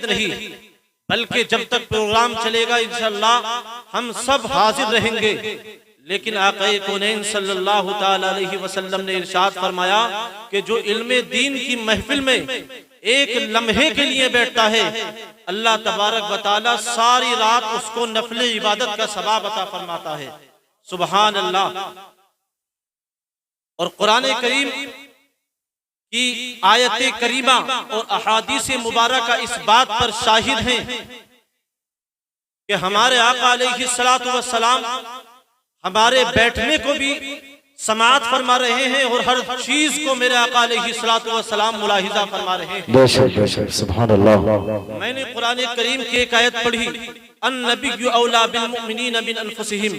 कैद नहीं, बल्कि जब तक प्रोग्राम चलेगा इंशाअल्लाह हम सब हाजिर रहेंगे। लेकिन आक़ाए कौनैन सल्लल्लाहु ताला अलैहि वसल्लम ने इरशाद फरमाया कि जो इल्मे दीन की महफिल में एक लम्हे के लिए बैठता है, अल्लाह तबारक व तआला सारी रात उसको नफले इबादत का सवाब अता फरमाता है। सुबहान अल्लाह। और कुरान करीम की आयत करीमा और अहादीस मुबारका इस बात पर शाहिद हैं कि हमारे आका अलैहिस्सलातु वस्सलाम हमारे बैठने को भी समाअत फरमा रहे हैं और हर चीज को मेरे आका अलैहिस्सलातु वस्सलाम मुलाहिजा फरमा रहे हैं। बेशक सुभान अल्लाह। मैंने कुरान करीम की एक आयत पढ़ी, अन्नबिय्यु औला बिल मुमिनीन मिन अनफुसिहिम,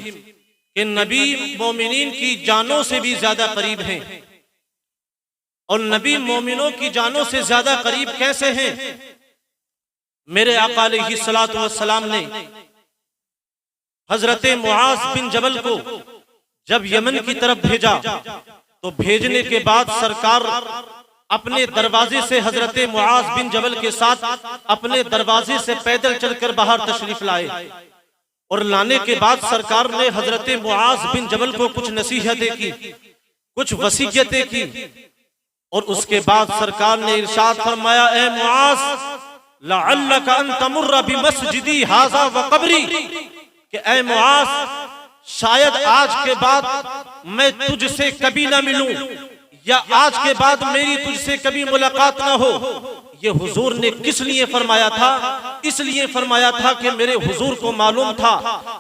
कि नबी मोमिनीन की जानों से भी ज्यादा करीब हैं। और नबी मोमिनों की जानों से ज्यादा करीब कैसे हैं? मेरे आका अलैहिस्सलातु वस्सलाम ने हजरत मुआज बिन जबल को जब यमन की तरफ भेजा तो भेजने के बाद सरकार अपने दरवाजे से हजरत मुआज बिन जबल के साथ अपने दरवाजे से पैदल चलकर बाहर तशरीफ लाए। और लाने के बाद सरकार ने हजरत मुआज बिन जबल को कुछ नसीहतें की, कुछ वसीयतें की। और उसके बाद सरकार ने इरशाद फरमाया, ए मुआज लअल्लक अन तमुर्र बिमस्जिदी हाज़ा व क़ब्री, कि ए मुआज शायद आज के बाद मैं तुझसे कभी ना मिलूं या आज के बाद मेरी तुझसे कभी मुलाकात ना हो। ये हुजूर ने किस लिए फरमाया था? इसलिए फरमाया था कि मेरे हुजूर को मालूम था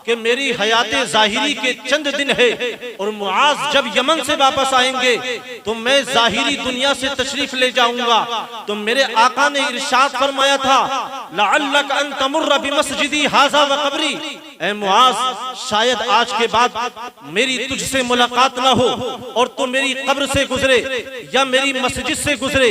कि मेरी हयाते जाहिरी के चंद दिन है और मुआज जब यमन से वापस आएंगे तो मैं जाहिरी दुनिया से तशरीफ ले जाऊंगा। तो मेरे आका ने इरशाद फरमाया था, लअल्लक अन तमुर्र बिमस्जिदी हाज़ा व क़ब्री, ए मुआज शायद आज के बाद मेरी तुझसे मुलाकात ना हो और तू मेरी कब्र से गुजरे या मेरी मस्जिद से गुजरे।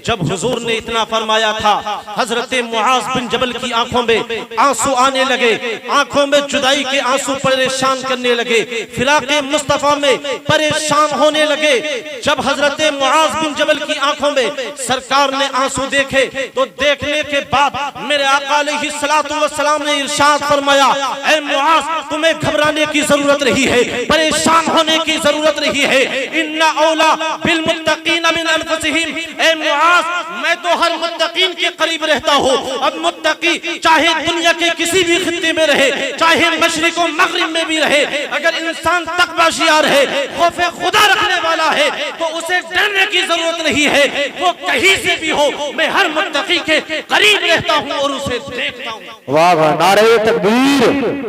जब हुजूर ने इतना फरमाया था, हजरत मुआज बिन जबल की आंखों में आंसू आने लगे, आंखों में जुदाई के आंसू परेशान करने लगे, फिराक़े मुस्तफा में परेशान होने लगे। जब हजरत मुआज बिन जबल की आंखों में सरकार ने आंसू देखे तो देखने के बाद मेरे आका अलैहिस्सलातु वस्सलाम ने इरशाद फरमाया, ए मुआज तुम्हें घबराने की जरूरत नहीं है, परेशान होने की जरूरत नहीं है। इन्ना औला बिल मुत्तकीन मिन अनफुसिहिम, ए मुआज मैं तो हर मुत्तकीन के करीब रहता हूँ। अब मुत्तकी चाहे दुनिया के किसी भी खित्ते में रहे, चाहे मशरिक व मगरिब में भी रहे, अगर इंसान तकवाशियार है, खौफे खुदा रखने वाला है तो उसे डरने की जरूरत नहीं है। वो कहीं से भी हो, मैं हर मुत्तकी के करीब रहता हूँ और उसे देखता हूँ। वाह वाह, नारे तकबीर,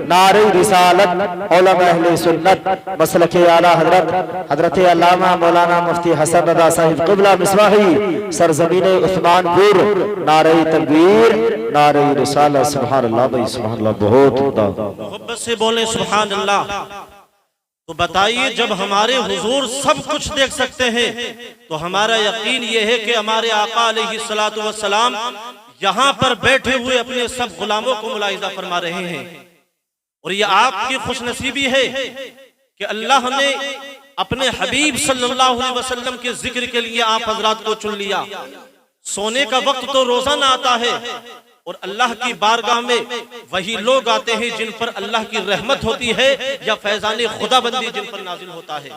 नारे रिसालत, उलमा अहले सुन्नत, मसलक आला हजरत हजरत अल्लामा मौलाना मुफ्ती हसन रज़ा साहिब क़िबला मिसबाही सरजमीन उस्मानपुर, नारे तकबीर, नारे रिसालत। सुभान अल्लाह भाई, सुभान अल्लाह। बहुत मोहब्बत से बोले सुभान अल्लाह। तो बताइए, जब हमारे हुजूर सब कुछ देख सकते हैं तो हमारा यकीन यह है कि हमारे आका अलैहिस्सलातु वस्सलाम यहाँ पर बैठे हुए अपने सब गुलामों को मुलाहिजा फरमा रहे हैं। और ये आपकी खुशनसीबी है कि अल्लाह ने अपने हबीब सल्लल्लाहु अलैहि वसल्लम के जिक्र के लिए आप हजरात को चुन लिया। सोने का वक्त तो रोजाना आता है और अल्लाह की बारगाह में वही लोग आते हैं जिन पर अल्लाह की रहमत होती है या फैजान खुदाबंदी जिन पर नाजिल होता है।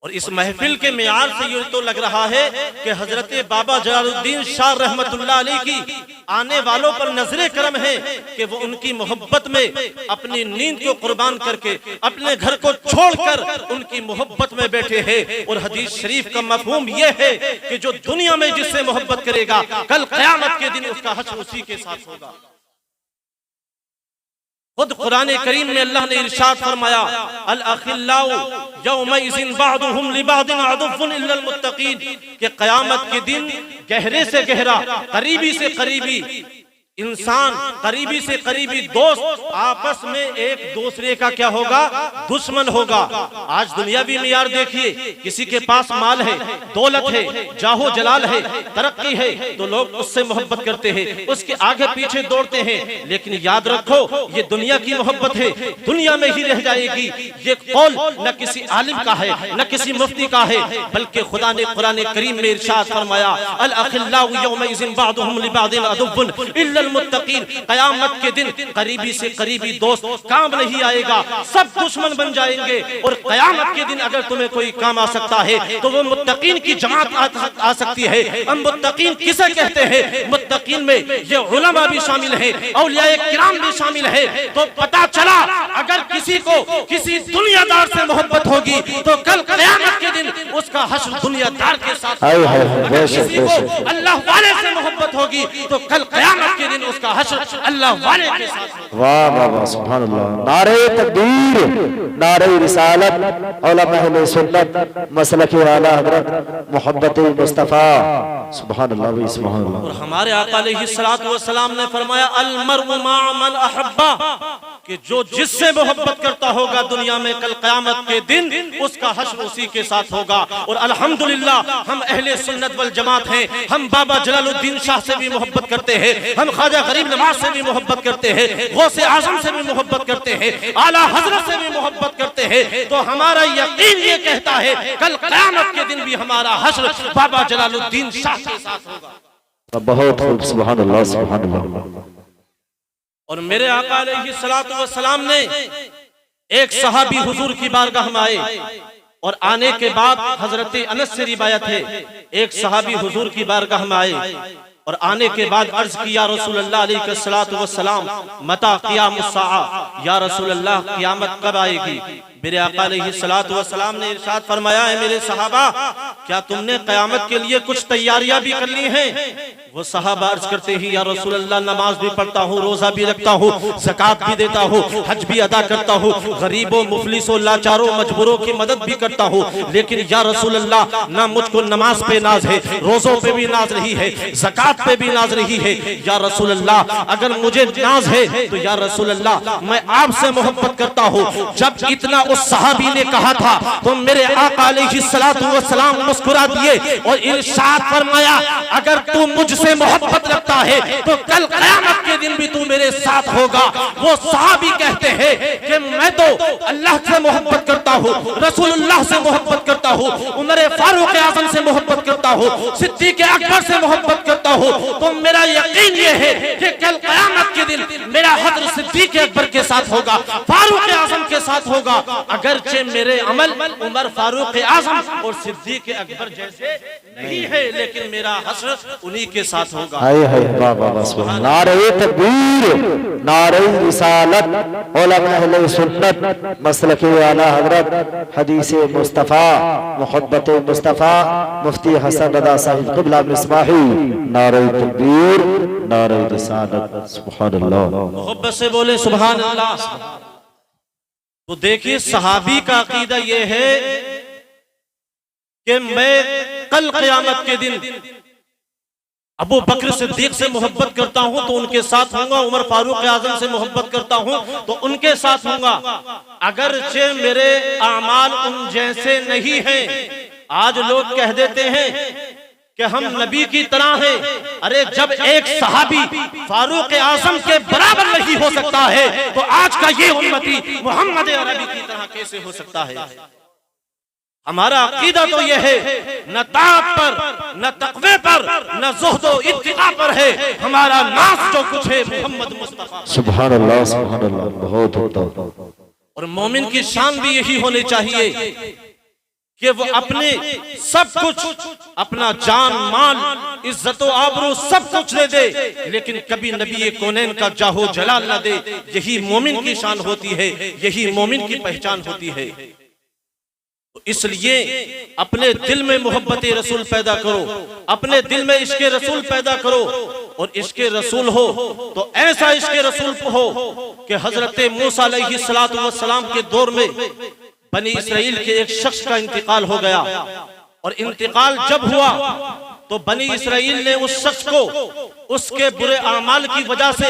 और इस महफिल के मेयार से ये तो लग रहा है कि हजरत बाबा जलालुद्दीन शाह रहमतुल्लाह अलैह की आने वालों पर नजरे करम है कि वो उनकी मोहब्बत में अपनी नींद को कुर्बान करके अपने घर को छोड़कर उनकी मोहब्बत में बैठे हैं। और हदीस शरीफ का मफहूम ये है कि जो दुनिया में जिससे मोहब्बत करेगा कल क़यामत के दिन उसका हश्र उसी के साथ होगा। खुद कुरान करीम में अल्लाह ने इरशाद फरमाया, अल अखिल्लाउ यौमइज़िन बअदुहुम लिबअदिन अदुव्वुन इल्लल मुत्तकीन, कि क़यामत के दिन गहरे से गहरा, करीबी से करीबी इंसान करीबी से करीबी दोस्त आपस में एक दूसरे का क्या होगा, दुश्मन होगा। आज दुनियावी मियार देखिए, किसी के पास माल है, दौलत है, जाहो जलाल है, तरक्की है, तो लोग उससे मोहब्बत करते हैं, उसके आगे पीछे दौड़ते हैं। लेकिन याद रखो, ये दुनिया की मोहब्बत है, दुनिया में ही रह जाएगी। ये कौल न किसी आलिम का है, न किसी मुफ्ती का है, बल्कि खुदा ने कुरान करीम में इरशाद फरमाया, अल अखिल्लाउ यौमइज़िन बादुहुम लिबादिन अदुव्वुन इल्लल मुत्तकीन। क़यामत के दिन करीबी से करीबी दोस्त काम नहीं आएगा, सब दुश्मन बन जाएंगे। और क़यामत के दिन अगर तुम्हें कोई काम आ सकता है तो वो मुत्तकीन की जमात आ सकती है। हम मुत्तकीन किसे कहते हैं? मुत्तकीन में ये उलमा भी शामिल है, औलियाए किराम भी शामिल है। तो पता चला, अगर किसी को किसी दुनियादार से मोहब्बत होगी तो कल क़यामत के दिन उसका हश्र दुनियादार के साथ। अगर किसी को अल्लाह वाले से मोहब्बत होगी तो कल क़यामत के दिन उसका हश्र अल्लाह वाले के साथ। वाह वाह वाह, सुभान अल्लाह। नारे तकबीर, नारे रिसालत, उलमा अहले सुन्नत, मसलक आला हज़रत मोहब्बत मुस्तफ़ा। सुभान अल्लाह भी, सुभान अल्लाह। और हमारे आका अलैहिस्सलातु वस्सलाम ने फरमाया, अल मर्उ मअ मन अहब्बा, कि जो जिससे मोहब्बत करता होगा दुनिया में, कल क़यामत के दिन उसका हश्र उसी के साथ होगा। और अल्हम्दुलिल्लाह हम अहले सुन्नत वल जमात हैं। हम बाबा जलालुद्दीन शाह से भी मोहब्बत करते हैं, हम ख्वाजा गरीब नवाज से भी मोहब्बत करते हैं, गौसे आज़म से भी मोहब्बत करते हैं, आला हज़रत से भी मोहब्बत करते हैं। तो हमारा यकीन ये कहता है, कल क़यामत के दिन भी हमारा हश्र बाबा जलालुद्दीन शाह के साथ होगा। बहुत खूब, सुभान अल्लाह, सुभान अल्लाह। और मेरे आका अलैहिस्सलातु वस्सलाम ने एक सहाबी हुजूर की बारगाह में आए, और आने के बाद हजरत अनस से रिवायत है, एक सहाबी हुजूर की बारगाह में आए और आने के बाद अर्ज किया, रसूलुल्लाह अलैहिस्सलातु वस्सलाम मता क़ियामुस साआ, या रसूलल्लाह क़यामत कब आएगी? मेरे आका अलैहिस्सलातु वस्सलाम ने इरशाद फरमाया, है मेरे सहाबा, क्या तुमने क़यामत के लिए कुछ तैयारियां भी कर ली हैं? वो सहाबा अर्ज करते ही, या रसूलल्लाह नमाज भी पढ़ता हूँ, रोजा भी रखता हूँ, ज़कात भी देता हूँ, हज भी अदा करता हूँ, गरीबों मुफलिसों लाचारों मजबूरों की मदद भी करता हूँ, लेकिन या रसूलल्लाह ना मुझको नमाज पे नाज है, रोजों पे भी नाज नहीं है, ज़कात पे भी नाज नहीं है। या रसूलल्लाह अगर मुझे नाज है तो या रसूलल्लाह मैं आपसे मोहब्बत करता हूँ। जब इतना उस सहाबी ने कहा था तो मेरे आका अलैहिस्सलातु वस्सलाम मुस्कुरा दिए और इरशाद फरमाया, अगर तू मुझसे मोहब्बत रखता है तो कल क़यामत के दिन भी तू मेरे साथ होगा। वो सहाबी कहते हैं कि मैं तो अल्लाह से मोहब्बत करता हूँ, रसूलुल्लाह से मोहब्बत करता हूँ, उमर फारूक आज़म से मोहब्बत करता हूँ, सिद्दीक़ अकबर से मोहब्बत करता हूँ। तो मेरा यकीन ये है कि कल क़यामत के दिन मेरा हज़रत सिद्दीक़ अकबर के साथ होगा, फारूक आज़म के साथ होगा। अगरचे मेरे अमल उमर फारूक आज़म और सिद्दीक़ अकबर जैसे नहीं है, लेकिन मेरा हश्र उन्हीं के साथ होगा। हाय हाय, वाह वाह वाह। नारे तकबीर, नारे रिसालत, उलमा अहले सुन्नत, मसलक आला हज़रत हदीस मुस्तफ़ा मोहब्बत मुस्तफ़ा मुफ्ती हसन रज़ा साहिब क़िबला मिसबाही। नारे तकबीर, नारे रिसालत, सुभान अल्लाह। मोहब्बत से बोले सुभान अल्लाह। तो देखिए, सहाबी का अकीदा यह है कि मैं कल क़यामत के दिन अबू बकर सिद्दीक से मोहब्बत करता हूं तो उनके साथ होऊंगा, उमर फारूक आज़म से मोहब्बत करता हूं तो उनके साथ होऊंगा, अगरचे मेरे आमाल उन जैसे नहीं हैं। आज लोग कह देते हैं कि हम नबी की तरह हैं। अरे जब एक सहाबी फारूक आज़म के बराबर नहीं हो सकता है तो आज का ये उम्मती मोहम्मद अरबी की तरह कैसे हो सकता है? हमारा अकीदा तो यह है, न ताक़त पर, न तक़वे पर, न ज़ुहद व इत्तिक़ा पर है हमारा नाज़ जो कुछ है मोहम्मद मुस्तफ़ा। सुभान अल्लाह, सुभान अल्लाह, बहुत होता। और मोमिन की शान भी यही होनी चाहिए कि वो अपने सब कुछ, अपना जान माल इज्जत व आबरू सब कुछ दे दे, लेकिन कभी नबी कौनैन का जाहो जलाल न दे। यही मोमिन की शान होती है, यही मोमिन की पहचान होती है। तो इसलिए अपने दिल में मोहब्बत रसूल पैदा करो, अपने दिल में इश्क़ रसूल पैदा करो। और इश्क़ रसूल हो तो ऐसा इश्क़ रसूल हो कि हजरत मूसा अलैहिस्सलातु वस्सलाम के दौर में बनी इसराइल के एक शख्स का इंतकाल हो गया, और इंतकाल जब हुआ तो बनी इसराइल ने उस शख्स को उसके बुरे अमाल की वजह से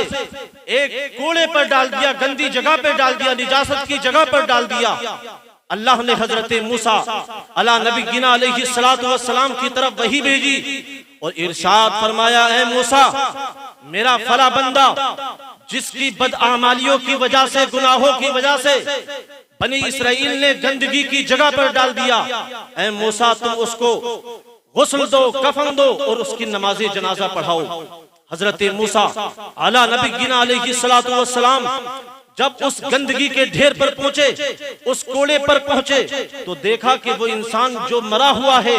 एक कूड़े पर डाल दिया, गंदी जगह पे डाल दिया, निजासत की जगह पर डाल दिया। अल्लाह ने हजरत मूसा अला नबीना अलैहिस्सलातु वस्सलाम की तरफ वही भेजी और इरशाद फरमाया, ऐ मूसा, मेरा फला बंदा जिसकी बदआमालियों की वजह से, गुनाहों की वजह से बनी इसराइल ने गंदगी की जगह पर डाल दिया, ऐ मूसा तुम उसको गुस्ल दो, कफन दो और उसकी नमाज जनाजा पढ़ाओ। हजरत मूसा अला नबीना अलैहिस्सलातु वस्सलाम जब उस गंदगी के ढेर पर पहुंचे, उस कोड़े पर पहुंचे, तो देखा कि वो इंसान जो मरा हुआ है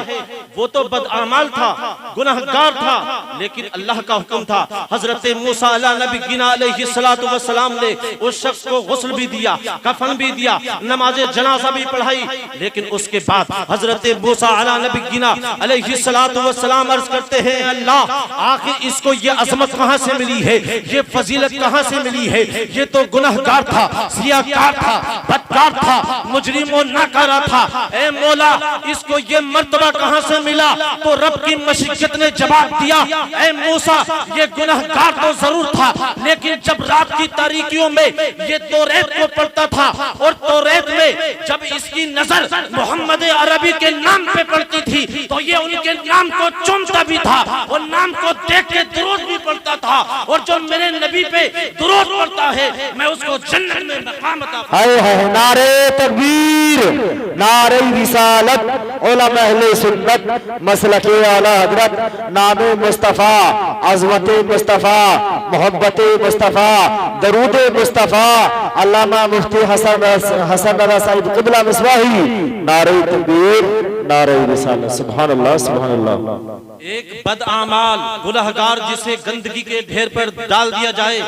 वो तो बदआमाल था, गुनहगार था, लेकिन अल्लाह का हुक्म था। हजरत मूसा अला नबीना अलैहिस्सलातु वस्सलाम ने उस शख्स को गुस्ल भी दिया, कफन भी दिया, नमाज जनाजा भी पढ़ाई। लेकिन उसके बाद हजरत मूसा अला नबीना अलैहिस्सलातु वस्सलाम अर्ज करते हैं, अल्लाह आखिर इसको ये अजमत कहां से मिली है, ये फजीलत कहां से मिली है? ये तो गुनहगार था, सियाकार था, बदकार था, मुजरिमों नाकारा था। ए मौला, इसको ये मर्तबा कहां से मिला? तो रब की मशीयत ने जवाब दिया, ए मूसा, ये गुनहगार तो जरूर था, लेकिन जब रात की तारीकियों में ये तौरात को पढ़ता था और तौरात में जब इसकी नजर मोहम्मद अरबी के नाम पे पड़ती थी तो ये उनके नाम को चूमता भी था और नाम को देख के दुरूद भी पढ़ता था। और जो मेरे नबी पे दुरूद पढ़ता है मैं उसको जन्नत में मकाम अता है। नारे तकबीर, नारे रिसालत, उलमा अहले सुन्नत, मसलके आला हजरत, नामे मुस्तफा, अज़मते मुस्तफा, मोहब्बते मुस्तफा, दरूदे मुस्तफा, अल्लामा मुफ्ती हसन रज़ा साहिब क़िबला मिसवाही। नारे तकबीर, नारे रिसालत, सुभान अल्लाह, सुभान अल्लाह। एक बदआमाल गुनहगार जिसे गंदगी के ढेर पर डाल दिया जाए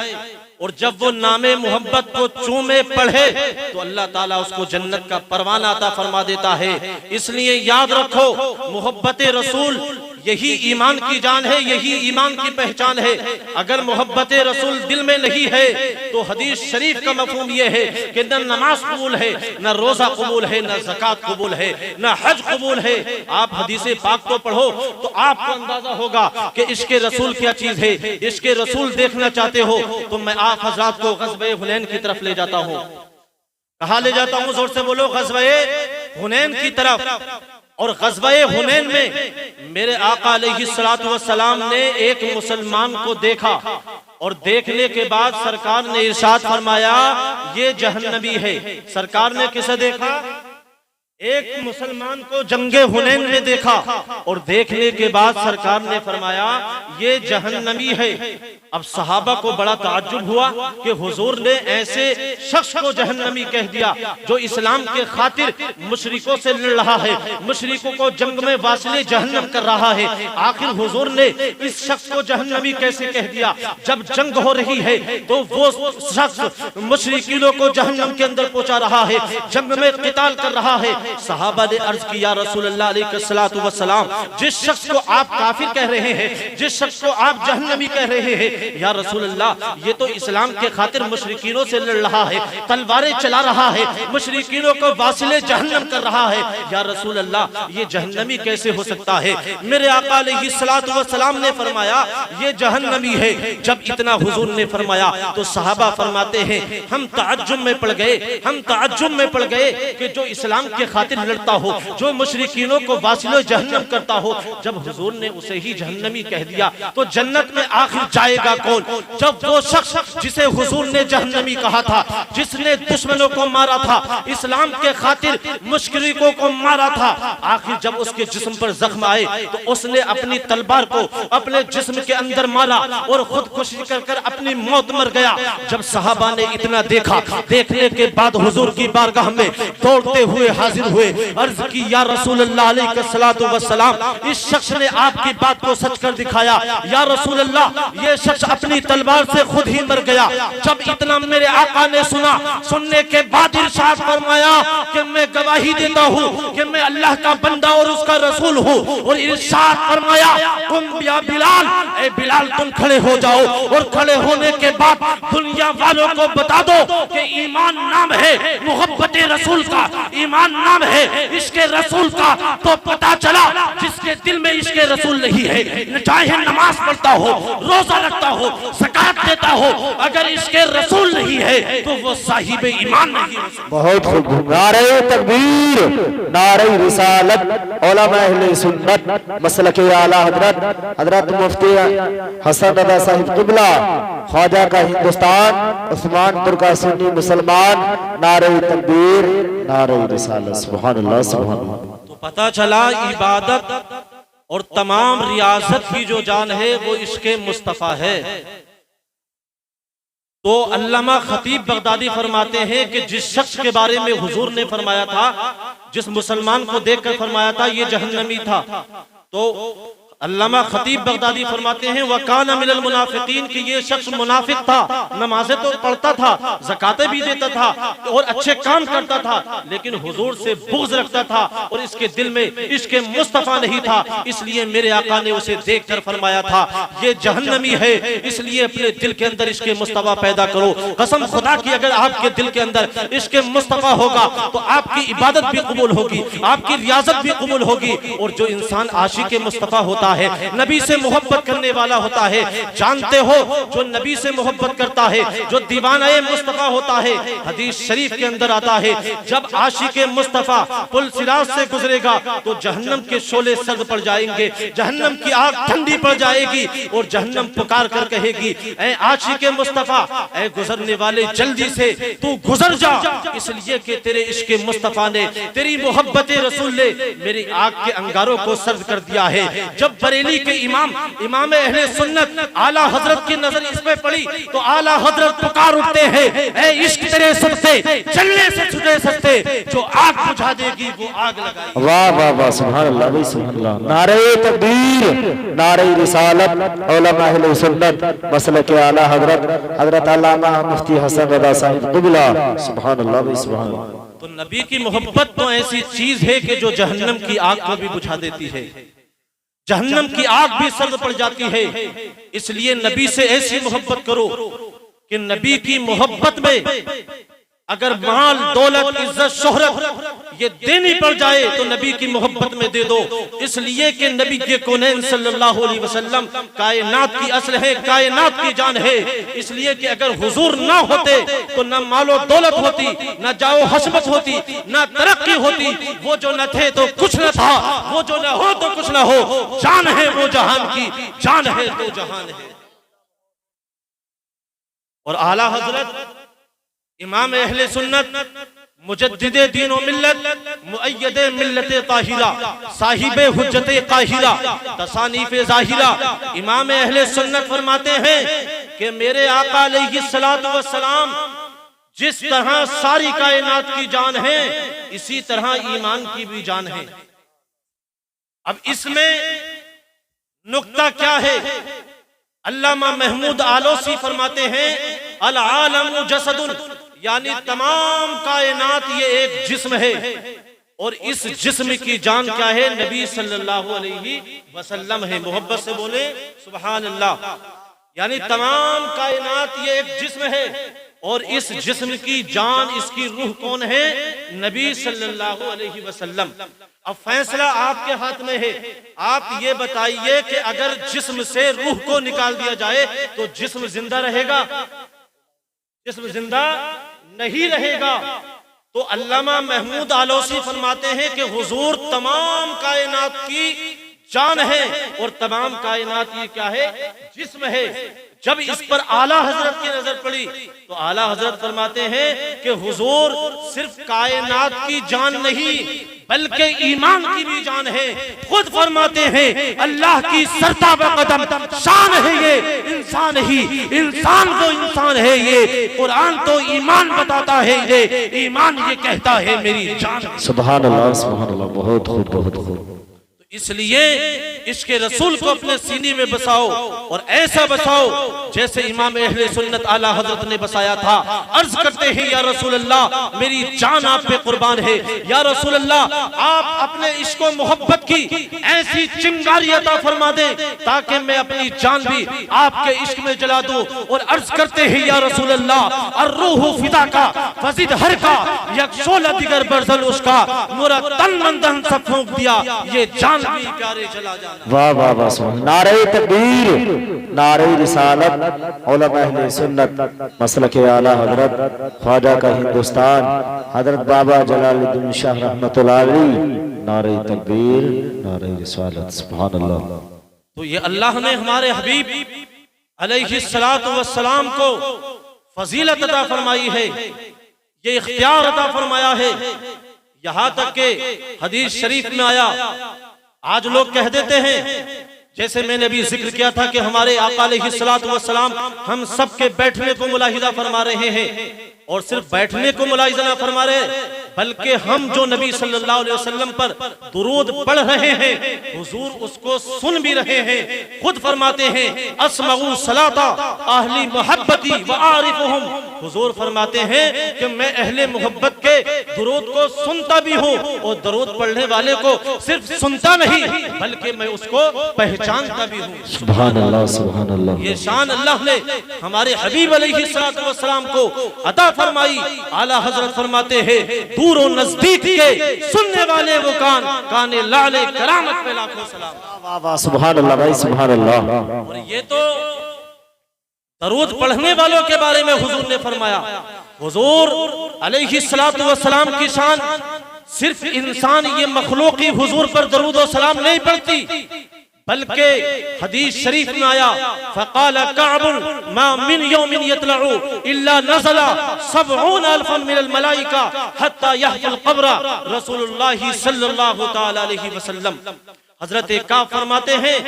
और जब वो नामे मोहब्बत को चूमे पढ़े तो अल्लाह ताला उसको जन्नत का परवाना अता फरमा देता है। इसलिए याद रखो, मोहब्बत रसूल यही ईमान की जान है, यही ईमान की पहचान है। अगर मोहब्बत रसूल दिल में नहीं है तो हदीस शरीफ का मफहूम ये है कि न नमाज कबूल है, न रोजा कबूल है, न ज़कात कबूल है, न हज कबूल है। आप हदीस पाक तो पढ़ो तो आपको अंदाजा होगा कि इश्क़े रसूल क्या चीज है। इश्क़े रसूल देखना चाहते हो तो मैं आप हजरात को ग़ज़वे हुनैन की तरफ ले जाता हूँ। कहाँ ले जाता हूँ? जोर से बोलो, ग़ज़वे हुनैन की तरफ। और ग़ज़वे हुनैन में मेरे आका अलैहिस्सलातु वस्सलाम ने एक मुसलमान को देखा और देखने के बाद सरकार ने इरशाद फरमाया, ये जहन्नमी है। सरकार ने किसे देखा? एक मुसलमान को जंगे हुनैन में देखा और देखने के बाद सरकार ने फरमाया, ये जहन्नमी है। अब सहाबा को बड़ा ताज्जुब हुआ कि हुजूर ने ऐसे शख्स को जहन्नमी कह दिया जो इस्लाम के खातिर मुशरिकों से लड़ रहा है, मुशरिकों को जंग में वासिले जहन्नम कर रहा है। आखिर हुजूर ने इस शख्स को जहन्नमी कैसे कह दिया? जब जंग हो रही है तो वो शख्स मुशरिकीनों को जहन्नम के अंदर पहुंचा रहा है, जंग में क़िताल कर रहा है। सहाबा ने अर्ज किया, रसूलुल्लाह अलैहिस्सलातु वस्सलाम, जिस शख्स को आप काफिर कह रहे हैं, जिस शख्स को आप जहन्नमी कह रहे हैं, या रसूलुल्लाह, ये तो इस्लाम के खातिर मुशरिकीनों से लड़ रहा है, तलवारें चला रहा है, मुशरिकीनों को वासिले जहन्नम कर रहा है। या रसूलुल्लाह, ये जहन्नमी कैसे हो सकता है? मेरे आका अलैहिस्सलातु वस्सलाम ने फरमाया, ये जहन्नमी है। जब इतना हुजूर ने फरमाया तो सहाबा फरमाते हैं, हम ताज्जुब में पड़ गए, हम ताज्जुब में पड़ गए कि जो इस्लाम के खातिर लड़ता हो, जो मुशरिकीनों को वासिले जहन्नम करता हो, जब हुजूर ने उसे ही जहन्नमी कह दिया तो जन्नत में आखिर जाएगा कौन? जब वो शख्स जिसे हुजूर ने जहन्नमी कहा था, जिसने दुश्मनों को मारा था, इस्लाम के खातिर मुशरिकों को मारा था, आखिर जब उसके जिस्म पर जख्म आए तो उसने अपनी तलवार को अपने जिस्म के अंदर मारा और खुदकुशी कर कर अपनी मौत मर गया। जब सहाबा ने इतना देखा, देखने के बाद हुजूर की बारगाह में दौड़ते हुए हाजिर हुए, अर्ज की, या रसूलुल्लाह अलैहिस्सलातु वस्सलाम, इस शख्स ने आपकी बात को सच कर दिखाया। या रसूलुल्लाह, ये शख्स अपनी तलवार से खुद ही मर गया। जब इतना मेरे आका ने सुना, सुनने के बाद इरशाद फरमाया कि मैं गवाही देता हूँ कि मैं अल्लाह का बंदा और उसका रसूल हूँ। और इरशाद फरमाया, तुम या बिलाल, ए बिलाल तुम खड़े हो जाओ, और खड़े होने के बाद दुनिया वालों को बता दो कि ईमान नाम है मोहब्बत रसूल का, ईमान नाम है इश्क़े रसूल का। तो पता चला जिसके दिल में इश्क़े रसूल नहीं है, चाहे नमाज पढ़ता हो, रोजा रखता हो, ज़कात देता हो, अगर इश्क़े रसूल नहीं है तो वो साहिब ईमान नहीं है। बहुत खूब। नारे तकबीर, नारे रिसालत, उलमा अहले सुन्नत, मसलक आला हजरत हजरत मुफ्ती हसन रज़ा साहिब क़िबला, ख्वाजा का हिंदुस्तान, उस्मानपुर का सुन्नी मुसलमान। नारे तकबीर, नारे रिसालत, सुभान अल्लाह सुभान अल्लाह। तो पता चला इबादत और तमाम रियासत की जो जान है वो इश्क़े मुस्तफ़ा है। तो अल्लामा खतीब बगदादी फरमाते हैं कि जिस शख्स के बारे में हुजूर ने फरमाया था, जिस मुसलमान को देखकर फरमाया था ये जहन्नमी था, तो अल्लामा खतीब बगदादी फरमाते हैं वकाना मिनल मुनाफिकीन कि ये शख्स मुनाफिक था, नमाज़ें तो पढ़ता था, ज़कातें भी देता था और अच्छे काम करता था, लेकिन हुजूर से बुग़्ज़ रखता था और इसके दिल में इश्क़े मुस्तफ़ा नहीं था। इसलिए मेरे आका ने उसे देखकर फरमाया था ये जहन्नमी है, इसलिए अपने दिल के अंदर इश्क़े मुस्तफ़ा पैदा करो। कसम खुदा की अगर आपके दिल के अंदर इश्क़े मुस्तफ़ा होगा तो आपकी इबादत भी कबूल होगी, आपकी रियाजत भी कबूल होगी। और जो इंसान आशिक़ मुस्तफ़ा होता है, नबी से मोहब्बत करने वाला होता है, जानते हो जो नबी से मोहब्बत करता है, जो दीवाना मुस्तफ़ा होता है, हदीस शरीफ के अंदर आता है जब आशिक़ मुस्तफ़ा पुल सिरात से गुजरेगा तो जहन्नम के शोले सर्द पड़ जाएंगे, जहन्नम की आग ठंडी पड़ जाएगी और जहन्नम पुकार कर कहेगी ऐ आशिक़ मुस्तफ़ा, ऐ गुजरने वाले जल्दी से तू गुजर जा, इसलिए कि तेरे इश्क़ मुस्तफ़ा ने, तेरी मोहब्बत रसूल ने मेरी आग के अंगारों को सर्द कर दिया है। जब बरेली के इमाम अहले सुन्नत आला हजरत की नजर इस पे पड़ी तो आला हजरत पुकार उठते हैं ऐ इश्क तेरे सदक़े चलने से छुटे सकते, जो आग बुझा देगी वो आग लगाएगी। वाह वाह वाह, सुभान अल्लाह भाई सुभान अल्लाह। नारे तकबीर, नारे रिसालत, उलमा अहले सुन्नत, मसलक आला हजरत हजरत अल्लामा मुफ्ती हसन रज़ा साहिब क़िबला, सुभान अल्लाह भाई सुभान अल्लाह। तो नबी की मोहब्बत तो ऐसी चीज है कि जो जहन्नम की आग को भी बुझा देती है, जहन्नम की आग भी सर्द पड़ जाती है। इसलिए नबी से ऐसी मोहब्बत करो कि नबी की मोहब्बत में अगर माल दौलत इज्जत शोहरत ये देनी पड़ जाए तो नबी की मोहब्बत में दे दो। इसलिए कि नबी के कौनैन सल्लल्लाहु अलैहि वसल्लम कायनात की असल है, कायनात की जान है। इसलिए कि अगर हुजूर ना होते तो न मालो दौलत होती, न जाओ हसबत होती, न तरक्की होती। वो जो न थे तो कुछ न था, वो जो न हो तो कुछ न हो। जान है वो जहान की, जान है तो जहान है। और आला हजरत इमाम अहले सुन्नत मुजद्दिदे दीन व मिल्लत मुअय्यदे मिल्लते ताहिरा साहिबे हुज्जते काहिरा तसानीफे ज़ाहिरा इमाम अहले सुन्नत फरमाते हैं कि मेरे आका अलैहिस्सलातु वस्सलाम जिस तरह सारी कायनात की जान है, इसी तरह ईमान की भी जान है। अब इसमें नुक्ता क्या है? अल्लामा महमूद आलोसी फरमाते हैं अल आलमु जसदुन, यानी तमाम कायनात ये एक जिस्म है और इस जिस्म की जान क्या है? नबी सल्लल्लाहु अलैहि वसल्लम है। मोहब्बत से बोले सुभान अल्लाह। यानी तमाम कायनात ये एक जिस्म है और इस जिस्म की जान, इसकी रूह कौन है? नबी सल्लल्लाहु अलैहि वसल्लम। अब फैसला आपके हाथ में है। आप ये बताइए कि अगर जिस्म से रूह को निकाल दिया जाए तो जिस्म जिंदा रहेगा? जिस्म जिंदा नहीं रहेगा। तो अल्लामा महमूद आलोसी फरमाते हैं कि हुजूर तमाम कायनात की जान है और तमाम कायनात ये क्या है? जिस्म है। जब इस पर आला हजरत की नजर पड़ी तो आला हजरत फरमाते हैं कि हुजूर सिर्फ कायनात की जान नहीं बल्कि ईमान की भी जान है। खुद फरमाते हैं अल्लाह की सरता बकदम शान है ये इंसान ही, इंसान तो इंसान है ये, कुरान तो ईमान बताता है ये, ईमान ये कहता है मेरी जान। सुभान अल्लाह सुभान अल्लाह, बहुत खूब बहुत खूब। इसलिए इसके रसूल को अपने सीने में बसाओ और ऐसा बसाओ जैसे इमाम अहले सुन्नत आला हजरत ने बसाया था। अर्ज करते हैं या रसूल अल्लाह मेरी जान आप पे कुर्बान है, या रसूल अल्लाह आप अपने इश्क व मोहब्बत की ऐसी चिंगारी अता फरमा दें ताकि मैं अपनी जान भी आपके इश्क में जला दूं। और अर्ज करते हैं या रसूल अल्लाह अर्रूहु फिदा का फजिद हर का यकशोला दिगर बरजल उसका मोरा तन मन धन सब फूंक दिया ये जान भी प्यारे चला जाना। वाह वाह वाह, सुभान नारे तकबीर, नारे रिसालत, उलमा अहले सुन्नत मसलक आला हजरत ख्वाजा का हिंदुस्तान हजरत बाबा जलालुद्दीन शाह रहमतुल्लाह अलैह, नारे तकबीर, नारे रिसालत, सुभान अल्लाह। तो ये अल्लाह ने हमारे हबीब अलैहिस्सलातु वस्सलाम को फजीलत अता फरमाई है, ये इख्तियार अता फरमाया है। यहाँ तक के हदीस शरीफ में आया, आज लोग कह देते हैं, जैसे मैंने भी जिक्र किया था कि हमारे आका अलैहिस्सलातु वस्सलाम हम सबके बैठने को मुलाहिजा फरमा रहे हैं, और सिर्फ बैठने को मुलाहिजा ना फरमा रहे बल्कि हम जो नबी सल्लल्लाहु अलैहि वसल्लम पर दुरूद पढ़ रहे हैं हुजूर उसको सुन भी रहे हैं। खुद फरमाते हैं अस्मऊ सलाता अहली मोहब्बती व आरिफुहुम, हुजूर फरमाते हैं कि मैं अहले मोहब्बत के दुरूद को सुनता भी हूँ और दुरूद पढ़ने वाले को सिर्फ सुनता नहीं बल्कि मैं उसको पहचानता भी हूँ। सुभान अल्लाह, सुभान अल्लाह। ये शान अल्लाह ने हमारे हबीब अलैहिस्सलातु वस्सलाम को अता फरमाई। आला हजरत फरमाते हैं दूर और नजदीक के सुनने वाले वो काने लाले करामत पे लाखों सलाम। वाह वाह, सुभान अल्लाह भाई, सुभान अल्लाह। और ये तो दरूद पढ़ने वालों के बारे में हुजूर ने फरमाया। हुजूर अलैहिस्सलातु वस्सलाम की शान सिर्फ इंसान ये मखलूक ही हुजूर पर दरूद और सलाम नहीं पढ़ती बल्कि हदीस शरीफ में आया फ़क़ाल कअबुन मा मिन यौमिन यतलउ इल्ला नज़ला सबऊन अल्फन मिनल मलाइका हत्ता यहफुल क़ब्र रसूलुल्लाह सल्लल्लाहु तआला अलैहि वसल्लम। हजरत काब फरमाते हैं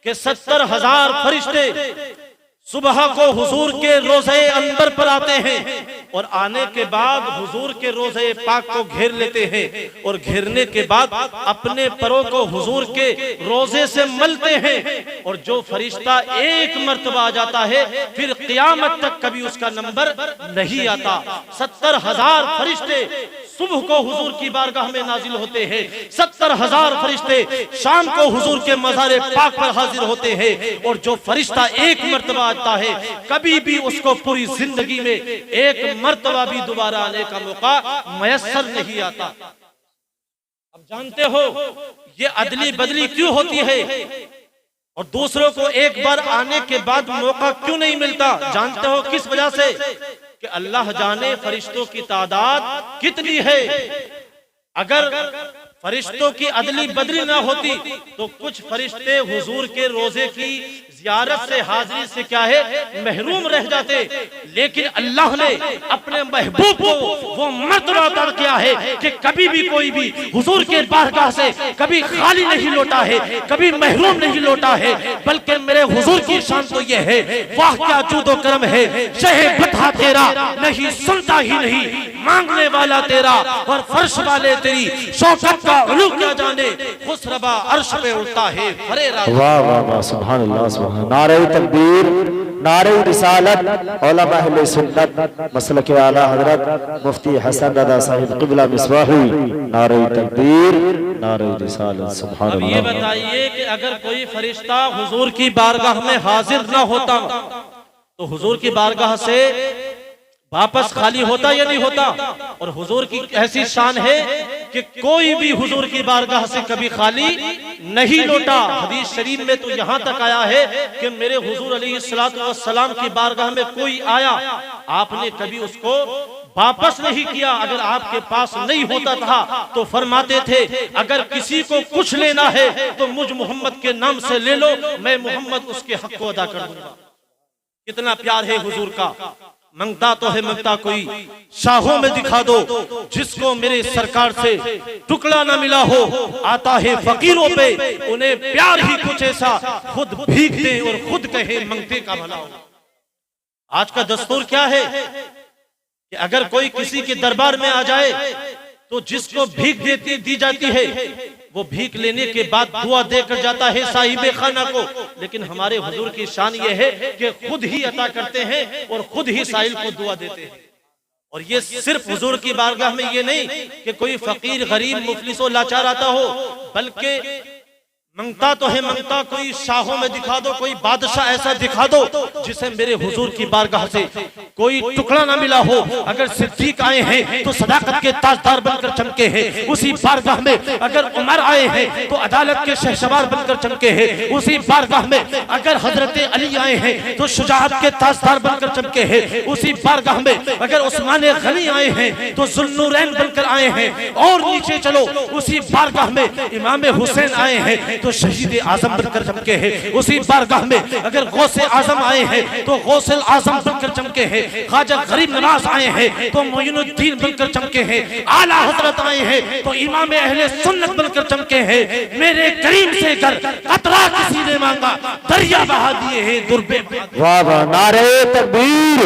कि 70,000 फरिश्ते सुबह को हुजूर के रोज़े अंदर पर आते हैं और आने के बाद हुजूर के रोज़े पाक को घेर लेते हैं और घेरने के बाद अपने परों को हुजूर के रोज़े से मलते हैं। और जो फरिश्ता एक मर्तबा आ जाता है फिर क़यामत तक कभी उसका नंबर नहीं आता। 70,000 फरिश्ते सुबह को हुजूर की बारगाह में नाजिल होते हैं, 70,000 फरिश्ते शाम को हुजूर के मज़ारे पाक पर हाजिर होते हैं। और जो फरिश्ता एक मर्तबा आता है कभी भी उसको पूरी जिंदगी में एक मर्तबा भी दोबारा आने का मौका मयस्सर नहीं आता। अब जानते हो ये अदली बदली क्यों होती है और दूसरों को एक बार आने के बाद मौका क्यों नहीं मिलता? जानते हो किस वजह से? कि अल्लाह जाने फरिश्तों की तादाद कितनी है। अगर फरिश्तों की अदली बदली ना होती तो कुछ फरिश्ते हुजूर के रोजे की जियारत से हाजिरी से क्या है महरूम रह जाते, लेकिन अल्लाह ने अपने महबूब को वो मर्तबा अता किया है कि कभी भी कोई भी हुजूर के बारगाह से कभी खाली नहीं लौटा है, कभी महरूम नहीं लौटा है। बल्कि मेरे हुजूर की शान तो ये है, वाह क्या जूदो करम है, शहे बता तेरा नहीं सुनता ही नहीं, मांगने वाला तेरा और फर्श वाले तेरी शौकत का उलू क्या जाने, खुसरबा अर्श पे उड़ता है फरेरा। वाह वाह वाह, सुभान अल्लाह, सुभान। नारे तकबीर, नारे रिसालत, उलमा अहले सुन्नत मसलक आला हजरत मुफ्ती हसन रज़ा साहिब क़िबला मिसबाही, नारे तकबीर, नारे रिसालत, सुभान अल्लाह। अब ये बताइए कि अगर कोई फरिश्ता हुजूर की बारगाह में हाजिर ना होता तो हुजूर की बारगाह से वापस खाली होता या नहीं होता? और हुजूर की ऐसी शान है कि कोई भी हुजूर की बारगाह से कभी खाली नहीं लौटा। हदीस शरीफ में तो यहाँ तक आया है कि मेरे हुजूर अलैहिस्सलातु वस्सलाम की बारगाह में कोई आया, आपने कभी उसको वापस नहीं किया। अगर आपके पास नहीं होता था तो फरमाते थे अगर किसी को कुछ लेना है तो मुझ मोहम्मद के नाम से ले लो, मैं मोहम्मद उसके हक को अदा कर दूंगा। कितना प्यार है हुजूर का। मंगता तो है मंगता कोई शाहों में दिखा दो, जिसको मेरे सरकार से टुकड़ा ना मिला हो, आता है फकीरों पे उन्हें प्यार ही कुछ ऐसा, खुद भीख दे और खुद कहे मंगते का भला हो। आज का दस्तूर क्या है कि अगर कोई किसी के दरबार में आ जाए तो जिसको भीख दी जाती है वो भीख लेने के बाद दुआ देकर जाता है साहिबे खाना को, लेकिन हमारे हुजूर की शान ये है कि खुद ही अता करते हैं और खुद ही साहिल को दुआ देते हैं। और ये सिर्फ हुजूर की बारगाह में ये नहीं कि कोई फकीर गरीब मुफलिस और लाचार आता हो, बल्कि मंगता तो है मंगता, कोई शाहों में दिखा दो, कोई बादशाह ऐसा दिखा दो जिसे मेरे हुजूर की बारगाह से कोई टुकड़ा ना मिला हो। अगर सिद्दीक आए हैं तो सदाकत के ताजदार बनकर चमके हैं, उसी बारगाह में अगर उमर आए हैं तो अदालत के शहसवार बनकर चमके हैं, उसी बारगाह में अगर हजरत अली आए हैं तो शुजाअत के ताजदार बनकर चमके हैं, उसी बारगाह में अगर उस्मान गनी आए हैं तो जुल्नुरैन बनकर आए हैं। और नीचे चलो, उसी बारगाह में इमाम हुसैन आए हैं तो शहीद आजम बनकर चमके हैं, उसी बारगाह में अगर गौसे आजम आए हैं तो गौसल आजम बनकर चमके हैं, ख्वाजा गरीब नवाज आए हैं तो मोइनुद्दीन बनकर चमके हैं, आला हजरत आए हैं तो इमाम अहले सुन्नत बनकर चमके हैं। मेरे करीम से कर कतरा किसी ने मांगा, दरिया बहा दिए हैं दुर्बे। वाह वाह, नारे तकबीर,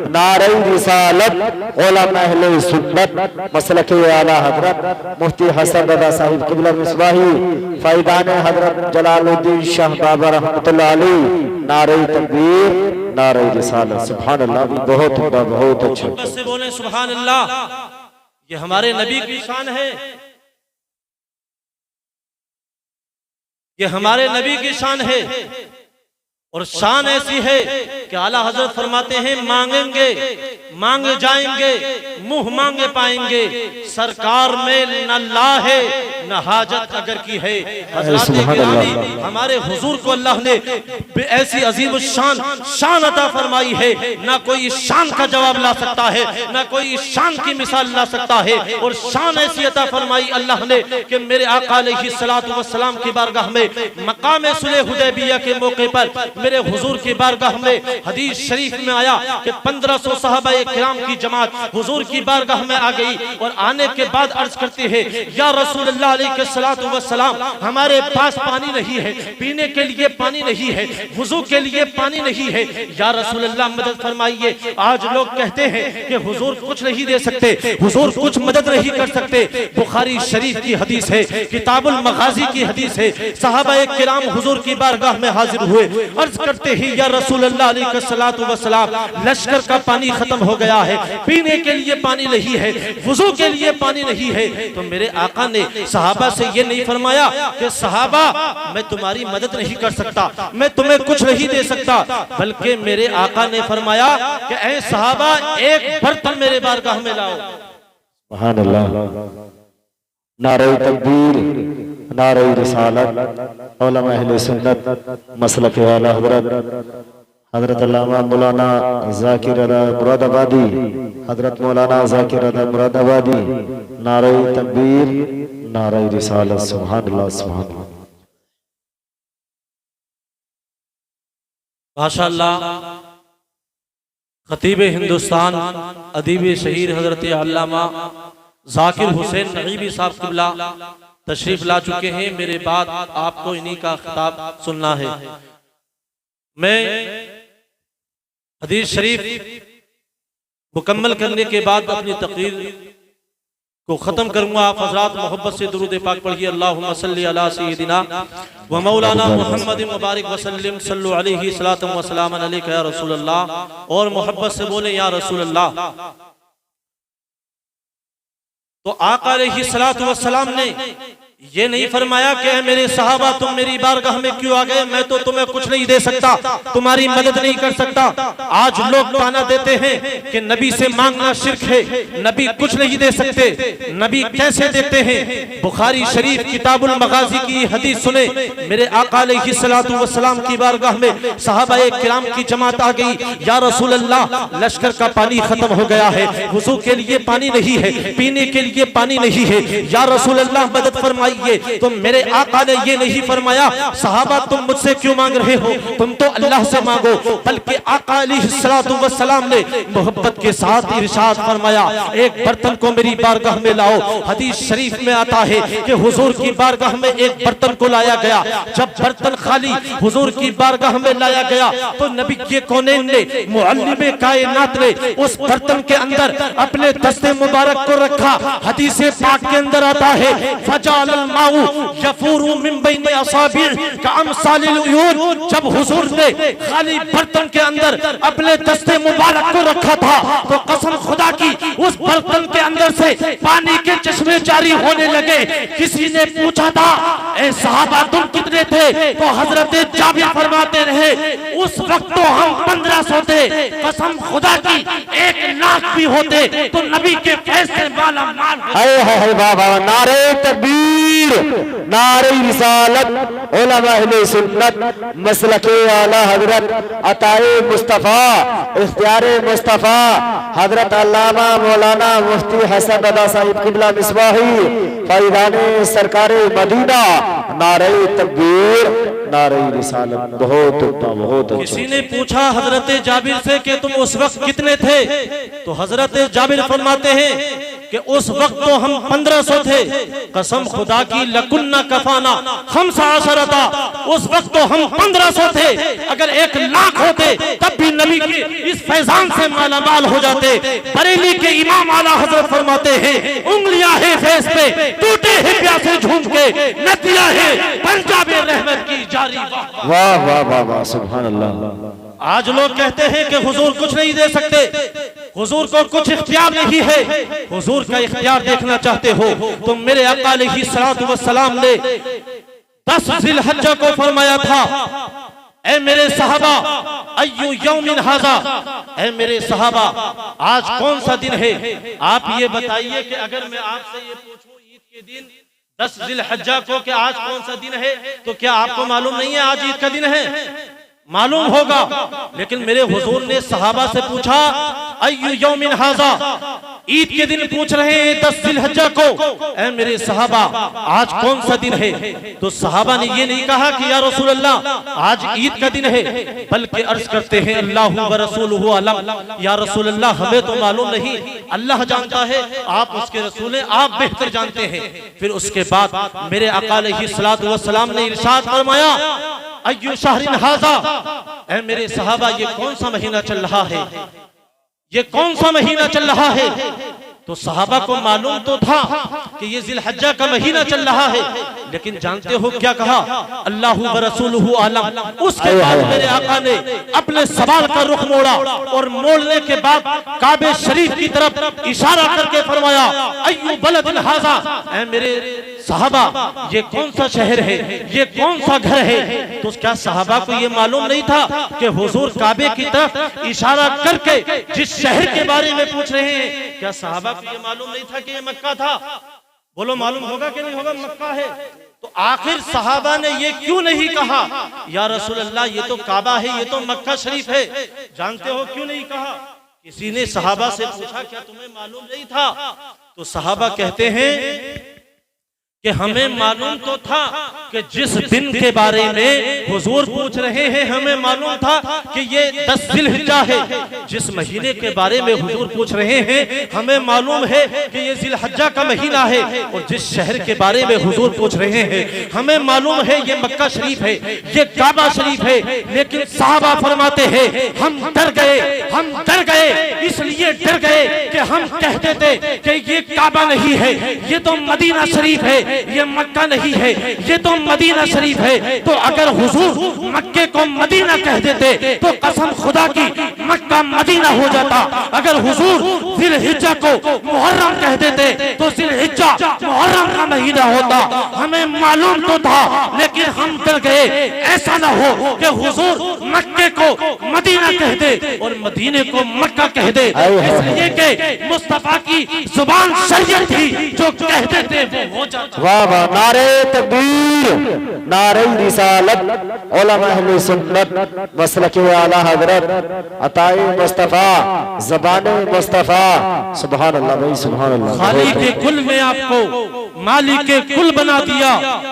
नारे रिसालत, उलमा अहले सुन्नत मसलक आला हजरत मुफ्ती हसन रजा साहिब क़िबला मिसबाही फैदान हजरत जलालुद्दीन शाह बाबा रहमतुल्लाह अलैह। नारे तकबीर, नारे रिसालत, सुभान अल्लाह। बहुत उम्दा, बहुत अच्छा। बस से बोले सुभान अल्लाह। ये हमारे नबी की शान है, ये हमारे नबी की शान है। और शान ऐसी है कि आला हजरत फरमाते हैं मांगेंगे मांगे जाएंगे, मुंह मांगे पाएंगे, सरकार में न ला है न हाजत अगर की है। हजरत गिरामी हमारे हुजूर को अल्लाह ने ऐसी अजीम शान अता फरमाई है, ना कोई शान का जवाब ला सकता है, ना कोई शान की मिसाल ला सकता है। और शान ऐसी अता फरमाई अल्लाह ने कि मेरे आका अलैहिस्सलातु वस्सलाम की बारगाह में मकाम सुलह हुदैबिया के मौके पर मेरे हुजूर की बारगाह में हदीस शरीफ में आया कि 1500 सहाबा किराम की जमात हुजूर की बारगाह में आ गई और आने के बाद अर्ज करती है या रसूलुल्लाह अलैहिस्सलातु वस्सलाम, हमारे पास पानी नहीं है, पीने के लिए पानी नहीं है, वुजू के लिए पानी नहीं है, या रसूलुल्लाह मदद फरमाइए। आज लोग कहते हैं कि हुजूर कुछ नहीं दे सकते, हुजूर कुछ मदद नहीं कर सकते। बुखारी शरीफ की हदीस है, किताबुल मगाजी की हदीस है, सहाबा किराम हुजूर की बारगाह में हाजिर हुए, अर्ज करते ही या रसूलुल्लाह अलैहिस्सलातु वस्सलाम, लश्कर का पानी खत्म हो गया है, पीने के लिए पानी नहीं है, वुजू के लिए पानी नहीं है। तो मेरे आका ने सहाबा से ये नहीं फरमाया कि सहाबा मैं तुम्हारी मदद नहीं कर सकता, मैं तुम्हें कुछ नहीं दे सकता, बल्कि मेरे आका ने फरमाया कि ऐ सहाबा एक बर्तन मेरे बारगाह में लाओ। सुभान अल्लाह। नारे तकबीर, नारे रिसालत, उलमा अहले सुन्नत मसलक आला हजरत हजरत अल्लामा मौलाना जाकिर अदा मुरादाबादी, हजरत मौलाना जाकिर अदा मुरादाबादी। नारे तकबीर, नारे रिसालत, सुभान अल्लाह, सुभान अल्लाह। माशाअल्लाह, खतीब हिंदुस्तान अदीब शहीर हजरत अल्लामा जाकिर हुसैन नईमी साहब क़िबला तशरीफ ला चुके हैं। मेरे बाद आपको इन्हीं का खिताब सुनना है। मैं हदीस शरीफ मुकम्मल करने के बाद अपनी तकरीर को खत्म करूंगा। आप हजरात मोहब्बत से दुरूद पाक पढ़िए, अल्लाहुम्मा सल्ली अला सय्यिदिना व मौलाना मुहम्मद मुबारक वसल्लम सल्लु अलैहि सलातम व सलामन अलैका या रसूल अल्लाह। और मोहब्बत से बोले या रसूल अल्लाह। तो आका अलैहिस्सलातु वस्सलाम ने ये नहीं फरमाया कि मेरे सहाबा तुम मेरी बारगाह में क्यों आ गए, मैं तो तुम्हें कुछ नहीं दे सकता, तुम्हारी मदद नहीं कर सकता। आज लोग ताना देते हैं कि नबी से मांगना शिर्क है, नबी कुछ नहीं दे सकते। नबी कैसे देते हैं? बुखारी शरीफ किताबुल मगाजी की हदीस सुने। मेरे आका अलैहिस्सलातु वस्सलाम की बारगाह में सहाबाए किराम की जमात आ गई, या रसूल अल्लाह लश्कर का पानी खत्म हो गया है, वुजू के लिए पानी नहीं है, पीने के लिए पानी नहीं है, या रसूल अल्लाह मदद फरमाइए। फरमाइए। तो मेरे आका ने ये नहीं फरमाया सहाबा तुम मुझसे क्यों मांग रहे हो, तुम तो अल्लाह से मांगो, बल्कि आका अलैहिस्सलातु वस्सलाम ने मोहब्बत के साथ इरशाद फरमाया एक बर्तन को मेरी बारगाह में लाओ। हदीस शरीफ में आता है कि हुजूर की बारगाह में एक बर्तन को लाया गया। जब बर्तन खाली हुजूर की बारगाह में लाया गया तो नबी के कौनैन ने मुअल्लिम कायनात ने उस बर्तन के अंदर अपने दस्ते मुबारक को रखा। हदीस पाक के अंदर आता है फजालल माउ यफूरु मिन बैनि असाबि कअमसालिल उयून। जब हुजूर ने खाली बर्तन के अंदर अपने दस्ते मुबारक को रखा था तो कसम खुदा की उस बर्तन के अंदर से पानी के चश्मे जारी होने लगे। किसी ने पूछा था ए सहाबा तुम कितने थे, तो हजरत जाबिर फरमाते रहे उस वक्त तो हम 1500 थे, कसम खुदा की 1 लाख भी होते तो नबी के फैसले माला माल। हाय बाबा, नारे तकबीर, नारे रिसालत, उलमा अहले सुन्नत, मसलके आला हजरत अताए मुस्तफा, इख्तियारे मुस्तफा हजरत अल्लामा मौलाना मुफ्ती हसन रजा साहिब किबला मिसबाही फैजाने सरकारे मदीना। नारे तकबीर, नारे रिसालत। बहुत बहुत। किसी ने पूछा हजरत जाबिर से कि तुम उस वक्त कितने थे, तो हजरत जाबिर फरमाते हैं कि उस वक्त तो हम 1500 थे, कसम खुदा की लकुन्ना कफाना खम्सा अशरता, उस वक्त तो हम 1500 थे, अगर 1 लाख होते तब भी नबी के इस फैजान से मालामाल हो जाते। बरेली के इमाम आला हजरत फरमाते हैं उंगलियां है फेस पे, टूटे हैं प्यासे झूम के, नदियां है पंजाबे रहमत की जारी। वाह वाह वाह वाह, सुभान अल्लाह। आज लोग कहते हैं कि हुजूर कुछ नहीं दे सकते, हुजूर को कुछ इख्तियार नहीं है। हुजूर का इख्तियार देखना चाहते हो तो मेरे आका अलैहिस्सलातु वस्सलाम ने 10 जिलहज्जा को फरमाया था ऐ मेरे सहाबा अय्यु यौमिन हाजा, ऐ मेरे सहाबा आज कौन सा दिन है। आप ये बताइए कि अगर मैं आपसे ये पूछूं ईद के दिन 10 जिलहज्जा को कि आज कौन सा दिन है, तो क्या आपको मालूम नहीं है आज ईद का दिन है? मालूम होगा, लेकिन मेरे हुजूर ने सहाबा से पूछा अय्यु यौमिन हाजा, ईद के दिन पूछ रहे हैं 10 जिलहज्जा को, ऐ मेरे सहाबा आज कौन सा दिन है। तो सहाबा ने ये नहीं कहा कि या रसूल अल्लाह आज ईद का दिन है, बल्कि अर्ज करते हैं अल्लाहु व रसूलुहु अलम, या रसूल अल्लाह हमें तो मालूम नहीं, अल्लाह जानता है, आप उसके रसूल हैं, आप बेहतर जानते हैं। फिर उसके बाद मेरे आका अलैहिस्सलातु वस्सलाम ने इरशाद फरमाया अय्यु शहरिन हाजा, ऐ मेरे सहाबा ये कौन सा महीना चल रहा है, ये कौन सा महीना चल रहा है। तो सहाबा को मालूम तो था कि ये जिलहज्जा का महीना चल रहा है, लेकिन जानते हो क्या कहा अल्लाहु व रसूलुहु आलम। उसके बाद मेरे आका ने अपने सवाल का रुख मोड़ा और मोड़ने के बाद काबे शरीफ की तरफ इशारा करके फरमाया अय्यु बलदिन हाजा, ऐ मेरे सहाबा ये कौन सा शहर है, ये कौन सा घर है। तो क्या सहाबा को ये मालूम नहीं था कि हुजूर काबे की तरफ इशारा करके जिस शहर के बारे में पूछ रहे हैं, क्या सहाबा को ये मालूम नहीं था कि ये मक्का था? बोलो मालूम होगा कि नहीं होगा, मक्का है। तो आखिर सहाबा ने ये क्यों नहीं कहा या रसूल अल्लाह ये तो काबा है, ये तो मक्का शरीफ है, जानते हो क्यों नहीं कहा? किसी ने सहाबा से पूछा क्या तुम्हें मालूम नहीं था? तो सहाबा कहते हैं कि हमें मालूम तो था कि जिस दिन के बारे में हुजूर पूछ रहे हैं हमें मालूम था कि ये 10 जिलहिज्जा है, जिस महीने के बारे में हुजूर पूछ रहे हैं हमें मालूम है कि ये जिलहज्जा का महीना है, और जिस शहर के बारे में हुजूर पूछ रहे हैं हमें मालूम है ये मक्का शरीफ है, ये काबा शरीफ है। लेकिन सहाबा फरमाते हैं हम डर गए, इसलिए डर गए कि हम कहते थे कि ये काबा नहीं है, ये तो मदीना शरीफ है, ये मक्का नहीं है, ये तो मदीना शरीफ है। तो अगर हुजूर मक्के को मदीना कह देते तो कसम खुदा की मक्का मदीना हो जाता। अगर हुजूर जिलहिज्जा को मुहर्रम कह देते तो जिलहिज्जा मुहर्रम का महीना होता। हमें मालूम तो था लेकिन हम डर गए ऐसा ना हो कि हुजूर मक्के को मदीना कह दे और मदीने को मक्का कह कहते, इसलिए कि मुस्तफा की जुबान शरीयत थी, जो कहते थे वो हो जाता। वाह वाह, नारे तकबीर, नारे रिसालत, उलमा अहले सुन्नत, मसलके आला हजरत, अताए मुस्तफा, ज़बाने मुस्तफा। सुभान अल्लाह भाई, सुभान अल्लाह। खाली के कुल ने आपको मालिक के कुल बना दिया,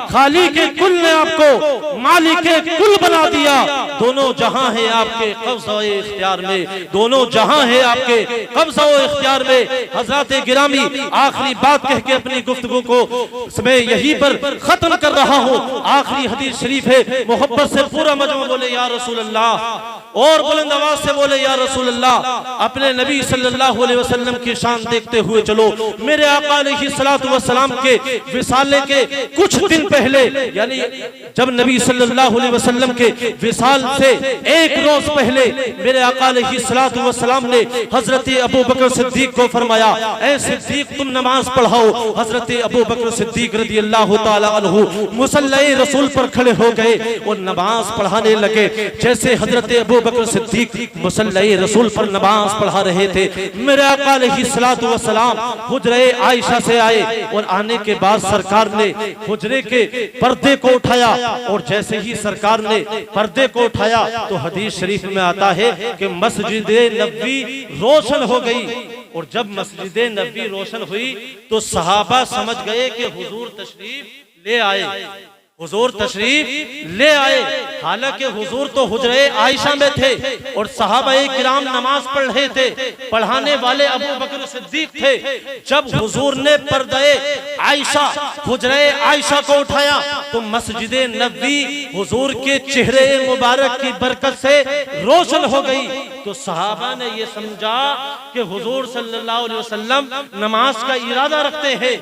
खाली के कुल ने आपको मालिक के कुल बना दिया। दोनों जहां है आपके कब्ज़ा इख्तियार में, दोनों जहां है आपके कब्ज़ा इख्तियार में। हज़रात गिरामी, आखिरी बात कह के अपनी गुफ्तगू को मैं यहीं पर खत्म कर रहा हूँ। आखिरी हदीस शरीफ है, मोहब्बत से पूरा मजमा बोले या रसूल अल्लाह, और बुलंद आवाज से बोले या रसूल अल्लाह। अपने नबी सल्लल्लाहु अलैहि वसल्लम की शान देखते हुए चलो। मेरे आका अलैहिस्सलातु वस्सलाम के विसाले के कुछ दिन पहले, यानी जब नबी सल्लल्लाहु अलैहि वसल्लम के विसाल से एक रोज पहले, मेरे आका अलैहिस्सलातु वस्सलाम ने हजरत अबू बकर सिद्दीक को फरमाया, ऐ सिद्दीक तुम नमाज पढ़ाओ। हजरत अबू बकर सिद्दीक रज़ी अल्लाह ताला अन्हु मुसल्ले रसूल पर खड़े हो गए और नमाज पढ़ाने लगे। जैसे हजरत अबू बकर सिद्दीक मुसल्ले रसूल पर नमाज पढ़ा रहे थे, मेरे आका अलैहिस्सलातु वस्सलाम हुजरे आयशा से आए और आने के बाद सरकार ने हुजरे के पर्दे को उठाया, और जैसे ही सरकार ने पर्दे को उठाया तो हदीस शरीफ में आता है कि मस्जिद नबवी रोशन हो गई। और जब मस्जिद नबवी रोशन हुई तो सहाबा समझ गए कि हुजूर तशरीफ ले आए, हुजूर तशरीफ ले आए। हालांकि हुजूर तो हुजरे आयशा में थे और सहाबाए किराम नमाज पढ़ रहे थे, पढ़ाने वाले अबू बकर सिद्दीक थे। जब हुजूर ने पर्दे आयशा, हुजरे आयशा को उठाया तो मस्जिद नबवी हुजूर के चेहरे मुबारक की बरकत से रोशन हो गई। तो सहाबा ने ये समझा कि हुजूर सल्लल्लाहु अलैहि वसल्लम नमाज का इरादा रखते हैं।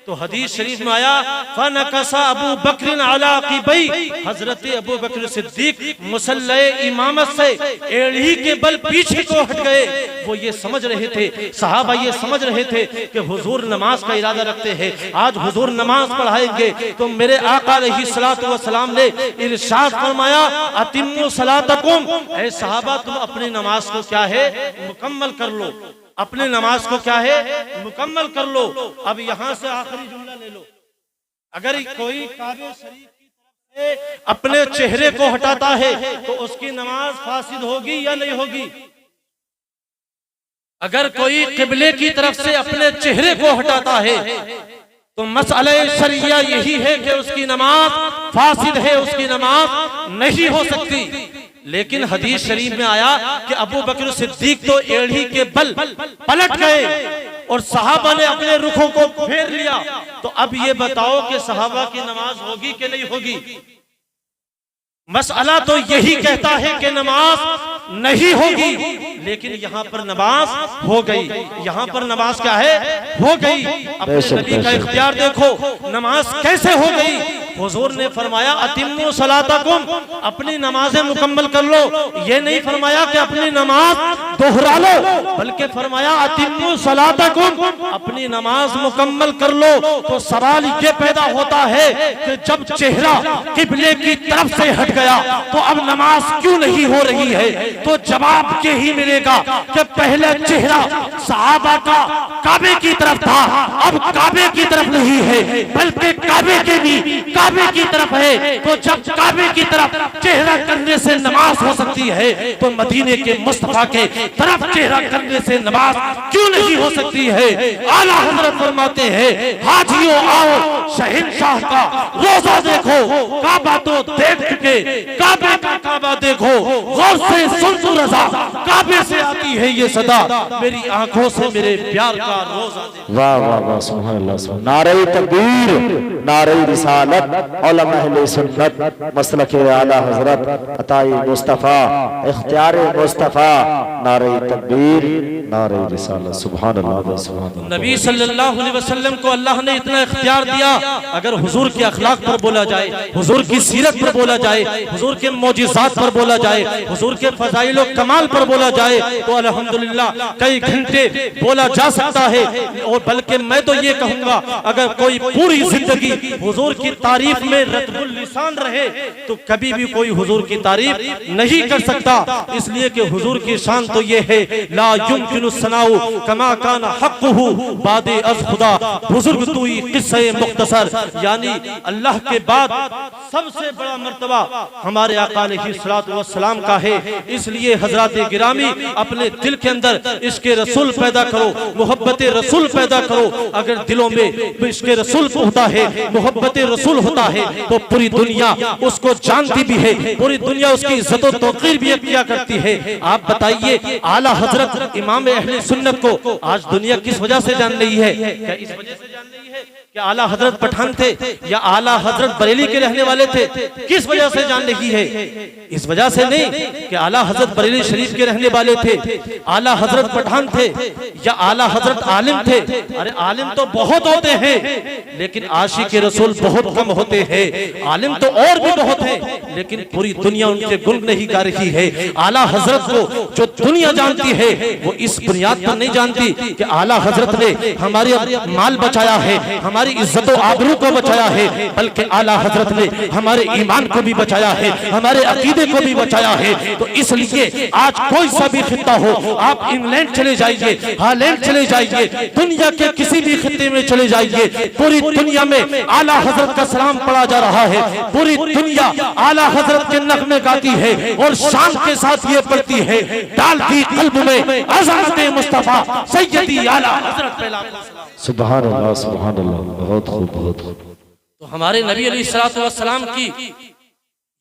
तो हदीस शरीफ में आया, फनकसा अबू बकर अला क़िबै, हजरत अबू बकर सिद्दीक मुसल्ले इमामत से एड़ी के बल पीछे को हट गए। वो ये समझ रहे थे, सहाबा ये समझ रहे थे कि हुजूर नमाज का इरादा रखते हैं, आज हुजूर नमाज पढ़ाएंगे। तो मेरे आका अलैहिस्सलातु वस्सलाम ने इरशाद फरमाया, अतिम्मु सलातकुम, ऐ सहाबा तुम अपनी नमाज को क्या है मुकम्मल कर लो, अपनी नमाज को क्या है मुकम्मल कर लो। अब यहां से आखिरी जुमला ले लो, अगर कोई काबे शरीफ की तरफ से अपने चेहरे को हटाता है तो उसकी नमाज फासिद होगी या नहीं होगी? अगर कोई किबले की तरफ से अपने चेहरे को हटाता है तो मसला शरिया यही है कि उसकी नमाज फासिद है, उसकी नमाज नहीं हो सकती। लेकिन हदीस शरीफ में आया कि अबू बकर सिद्दीक तो एड़ी के बल पलट गए और सहाबा ने अपने रुखों को फेर लिया। तो अब ये बताओ कि सहाबा की नमाज होगी कि नहीं होगी? मसला तो यही कहता है कि नमाज नहीं होगी, लेकिन यहाँ पर नमाज हो गई। यहाँ पर नमाज क्या है? हो गई। अपने नबी का इख्तियार देखो, नमाज कैसे हो गई। हुजूर ने फरमाया अतिम्मु सलातकुम, अपनी नमाजें मुकम्मल कर लो। ये नहीं फरमाया कि अपनी नमाज दोहरा लो, बल्कि फरमाया अतिम्मु सलातकुम, अपनी नमाज मुकम्मल कर लो। तो सवाल ये पैदा होता है कि जब चेहरा किबले की तरफ से हट गया तो अब नमाज क्यों नहीं हो रही है? तो जवाब यही मिलेगा कि पहले चेहरा सहाबा का काबे की तरफ था, अब काबे की तरफ नहीं है, बल्कि काबे के भी काबे की तरफ है। तो जब काबे की तरफ चेहरा करने से नमाज हो सकती है तो मदीने के मुस्तफा के तरफ चेहरा करने से नमाज क्यों नहीं हो सकती है? आला हजरत फरमाते हैं, हाजियों आओ शहंशाह का रोजा देखो, काबा तो देख चुके, काबे का काबा देखो, गौर से सुन रजा, काबे से आती है ये सदा, मेरी आंखों से मेरे प्यार का रोजा देखो। वाह वाह वाह, सुभान अल्लाह। नारे तकबीर, नारे रिसालत, उलमा अहले सुन्नत, मसलके आला हजरत, अताई मुस्तफा, इख्तियार मुस्तफा, नारे तकबीर, नारे रिसालत। सुभान अल्लाह, सुभान अल्लाह। नबी सल्लल्लाहु अलैहि वसल्लम को अल्लाह ने इतना इख्तियार दिया, अगर हुजूर के अखलाक पर बोला जाए, हुजूर की सीरत पर बोला जाए, हुजूर के मौजिज़ात पर बोला जाए, हुजूर के फज़ाइल और कमाल पर बोला जाए तो अल्हम्दुलिल्लाह कई घंटे बोला जा सकता है। और बल्कि मैं तो ये कहूँगा, अगर कोई पूरी जिंदगी हुजूर की तारीफ तारीफ में रतबुल लिसान रहे तो कभी भी कोई हुजूर की तारीफ नहीं कर सकता। इसलिए कि हुजूर की शान तो ये है, ला युमकिनु सनाउ कमा कान हक़्क़ुहु बादे अज़ खुदा। बुजुर्ग तू किस्से मुख्तसर, यानी अल्लाह के बाद सबसे बड़ा मर्तबा हमारे आका अलैहिस्सलातु वस्सलाम का है। इसलिए हजरत गिरामी अपने दिल के अंदर इश्क़े रसूल पैदा करो, मोहब्बत रसूल पैदा करो। अगर दिलों में इश्क़े रसूल होता है, मोहब्बत रसूल होता है, तो पूरी दुनिया उसको जानती भी है, पूरी दुनिया उसकी इज्जत और तौक़ीर भी किया करती है। आप बताइए आला हजरत इमाम अहले सुन्नत को आज दुनिया किस वजह से जान रही है? क्या इस वजह से जान रही है कि आला हजरत पठान थे या आला हजरत बरेली के रहने वाले थे? किस वजह से जान रही है? इस वजह से नहीं कि आला हजरत बरेली शरीफ के रहने वाले थे, आला हजरत पठान थे या आला हजरत आलिम थे। अरे आलिम तो बहुत होते हैं लेकिन आशिक रसूल बहुत कम होते हैं। आलिम तो और भी बहुत है लेकिन पूरी दुनिया उनके गुण नहीं गा रही है। आला हजरत को जो दुनिया जानती है वो इस बुनियाद पर नहीं जानती कि आला हजरत ने हमारे माल बचाया है, हमारी इज्जत और आबरू को बचाया है, बल्कि आला हजरत ने हमारे ईमान को भी बचाया है, हमारे अकीदे को भी बचाया है। तो इसलिए आज कोई सा भी खित्ता हो, आप इंग्लैंड चले जाइए, हालैंड चले जाइए, दुनिया के किसी भी खित्ते में चले जाइए, पूरी दुनिया में आला हजरत का सलाम पढ़ा जा रहा है। पूरी दुनिया आला हजरत के नगमे गाती है और शान के साथ ये पढ़ती है, डालती कल्ब में अज़मत मुस्तफा सैयदी आला हजरत। सुभान अल्लाह, सुभान अल्लाह, बहुत खूब, बहुत खूब। तो हमारे नबी अलैहिस्सलातु वस्सलाम की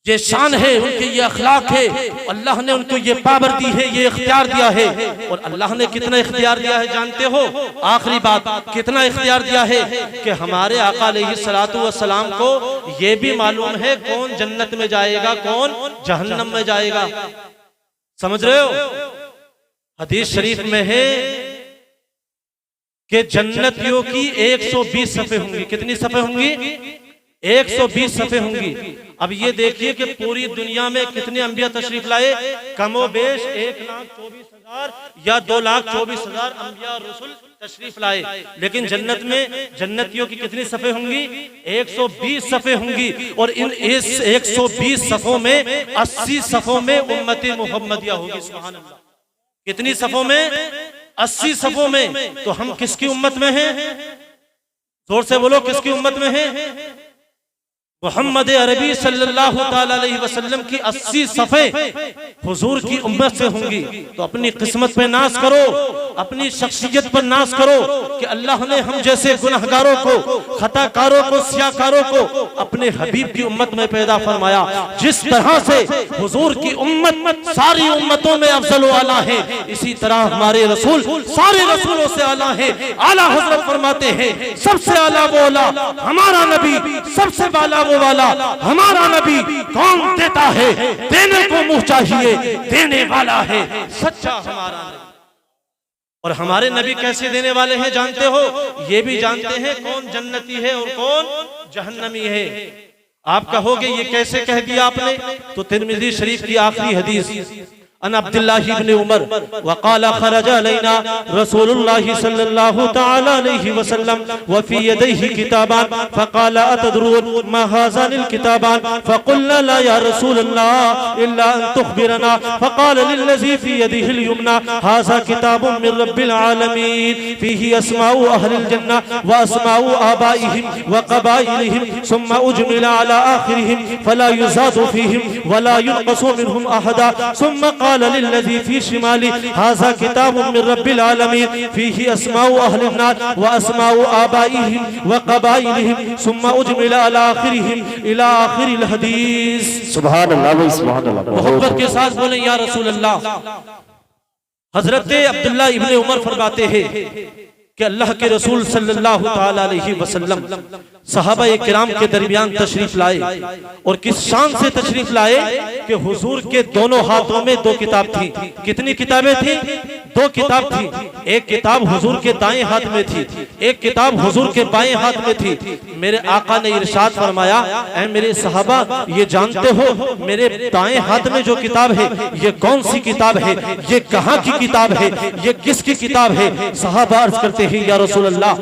ये शान है, उनके ये अखलाक है। अल्लाह ने उनको ये पावर दी है, ये इख्तियार दिया है। और अल्लाह ने कितना इख्तियार दिया है जानते हो? आखिरी बात, कितना इख्तियार दिया है कि हमारे आका अलैहिस्सलातु वस्सलाम को ये भी मालूम है कौन जन्नत में जाएगा, कौन जहन्नम में जाएगा। समझ रहे हो? हदीस शरीफ में है कि जन्नतियों की 120 सफ़े होंगी। कितनी सफ़े होंगी? 120 सफ़े होंगी। अब ये देखिए कि पूरी दुनिया में कितने अंबिया तशरीफ लाए? कमोबेश 1,24,000 या 2,24,000 अंबिया रसूल तशरीफ लाए। लेकिन जन्नत में जन्नतियों की कितनी सफ़े होंगी? 120 सफ़े होंगी। और इन 120 सफ़ों में 80 सफ़ों में उम्मत मुहम्मदिया होगी। सुभान अल्लाह। कितनी सफ़ों में? 80 सफ़ों में। तो हम किसकी उम्मत में हैं? जोर से बोलो, किसकी उम्मत में हैं? मोहम्मद अरबी सल्लल्लाहु ताला अलैहि वसल्लम की 80 सफ़े हुजूर की उम्मत से होंगी। तो अपनी किस्मत पे नाज करो, अपनी शख्सियत पर नाज करो कि अल्लाह ने हम जैसे गुनहगारों को, खताकारों को, सियाकारों को अपने हबीब की उम्मत में पैदा फरमाया। जिस तरह से हुजूर की उम्मत सारी उम्मतों में अफजल व आला है, इसी तरह हमारे रसूल सारे रसूलों से आला है। आला हजरत फरमाते हैं सबसे आला वो आला हमारा नबी, सबसे बाला वो वाला हमारा नबी। कौन देता है? देने को मुंह चाहिए, देने वाला है सच्चा हमारा नबी। और हमारे नबी कैसे देने वाले हैं जानते हो? ये भी जानते हैं कौन जन्नती है और कौन जहन्नमी है। आप कहोगे ये कैसे कह दिया आपने? तो तिर्मिज़ी शरीफ की आखिरी हदीस अन अब्दुल्लाह इब्न उमर वक़ाल खरज अलैना रसूलुल्लाह सल्लल्लाहु तआला अलैहि वसल्लम व फी यदैहि किताबान फ़क़ाल अतदरून मा हाज़ानिल किताबान फ़क़ुलना ला या रसूलल्लाह इल्ला अन तुख़बिरना फ़क़ाल लिल्लज़ी फी यदिहिल युमना हाज़ा किताबुन मिन रब्बिल आलमीन फ़ीही अस्माउ अहलिल जन्नह व अस्माउ आबाइहिम व क़बाइलिहिम सुम्मा उजमिला अला आखिरिहिम फला युज़ादु फ़ीहिम व ला युनक़सु मिनहुम अहदा सुम्मा क़ाल लिल्लज़ी फ़ी शिमाली हाज़ा किताबुन मिन रब्बिल आलमीन फ़ीही अस्माउ अहलिन नार व अस्माउ आबाइहिम व क़बाइलिहिम सुम्मा उजमिला अला आखिरिहिम इला आखिरिल हदीस। सुभान अल्लाह, सुभान अल्लाह। मोहब्बत के साथ बोले या रसूल अल्लाह। हजरत अब्दुल्लाह इब्न उमर फरमाते हैं कि अल्लाह के रसूल सल्लल्लाहु ताला अलैहि वसल्लम सहाबा किराम के दरमियान तशरीफ लाए और किस शान से तशरीफ लाए कि हुजूर के दोनों हाथों में 2 किताब थी। कितनी किताबें थी? 2 किताब थी। एक किताब हुजूर के दाएं हाथ में थी, एक किताब हुजूर के बाएं हाथ में थी। मेरे आका ने इरशाद फरमाया, ऐ मेरे सहाबा ये जानते हो मेरे दाएं हाथ में जो किताब है ये कौन सी किताब है? ये कहाँ की किताब है? ये किसकी किताब है? सहाबा अर्ज करते हैं या रसूल अल्लाह,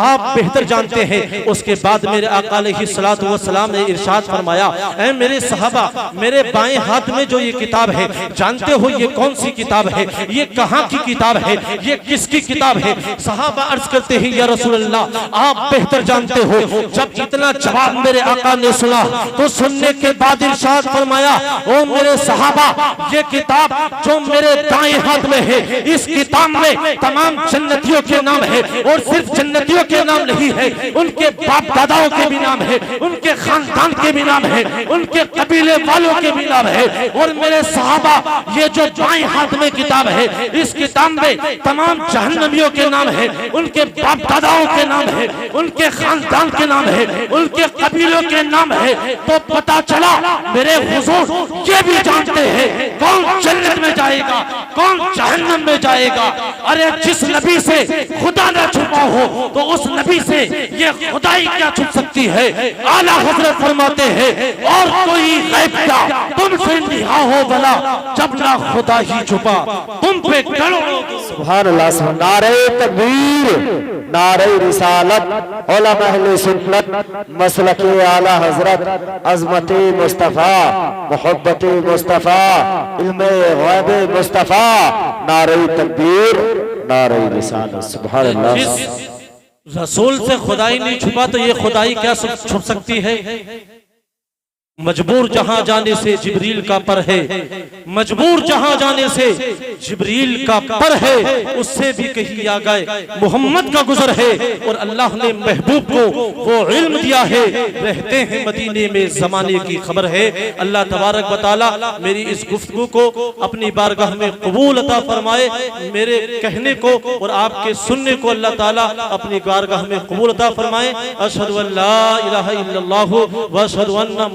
आप बेहतर जानते हैं। उसके बाद मेरे आका अलैहिस्सलातु वस्सलाम ने इरशाद फरमाया, ऐ मेरे सहाबा, मेरे बाएं हाथ में जो ये किताब है, जानते हो ये कौन सी किताब है, ये कहाँ की किताब है, ये किसकी किताब है? सहाबा अर्ज करते हैं या रसूल अल्लाह, आप बेहतर जानते हो। जब इतना जवाब मेरे आका ने सुना तो सुनने के बाद इरशाद फरमाया, ओ मेरे सहाबा, ये किताब जो मेरे दाएं हाथ में है, इस किताब में तमाम जन्नतियों के नाम है, और सिर्फ जन्नतियों के नाम नहीं है, उनके बाप दादाओं के भी नाम है, उनके खानदान के भी नाम है, उनके कबीले वालों के भी नाम है। और मेरे सहाबा, ये जो बाएं हाथ में किताब है, इस किताब में तमाम जहन्नमियों के नाम है, उनके बाप दादाओं के नाम है, उनके खानदान के नाम है, उनके कबीलों के नाम है। तो पता चला मेरे हुजूर ये भी जानते हैं कौन जन्नत में जाएगा, कौन जहन्नम में जाएगा। अरे जिस नबी से खुदा न छुपा हो तो उस नबी से ये खुदाई क्या छुप सकती है? आला हजरत फरमाते हैं, और कोई गैब क्या तुमसे निहा हो भला, जब ना खुदा ही छुपा तुम पे करोड़ों। सुभान अल्लाह। नारे तकबीर, नारे रिसालत, उलमा अहले सुन्नत, मसलके आला हजरत, अज़मते मुस्तफा, मोहब्बते मुस्तफा, इल्मे गैबे मुस्तफा, नारे तकबीर, नारे रिसालत। सुभान अल्लाह। जिस रसूल से खुदाई नहीं छुपा तो ये खुदाई क्या छुप सकती है? मजबूर जहां जाने से जिब्रील का पर है, मजबूर जहां जाने से जिब्रील का पर है, उससे भी कहीं आ गए मोहम्मद का गुजर है। और अल्लाह ने महबूब को वो इल्म दिया है, रहते हैं मदीने में जमाने की खबर है। अल्लाह तबारक व तआला मेरी इस गुफ्तगू को अपनी बारगाह में कबूल अता फरमाए, मेरे कहने को और आपके सुनने को अल्लाह ताला अपनी बारगाह में कबूल अता फरमाए। अशहदु अल्ला इलाहा इल्लल्लाहु व अशहदु अन्ना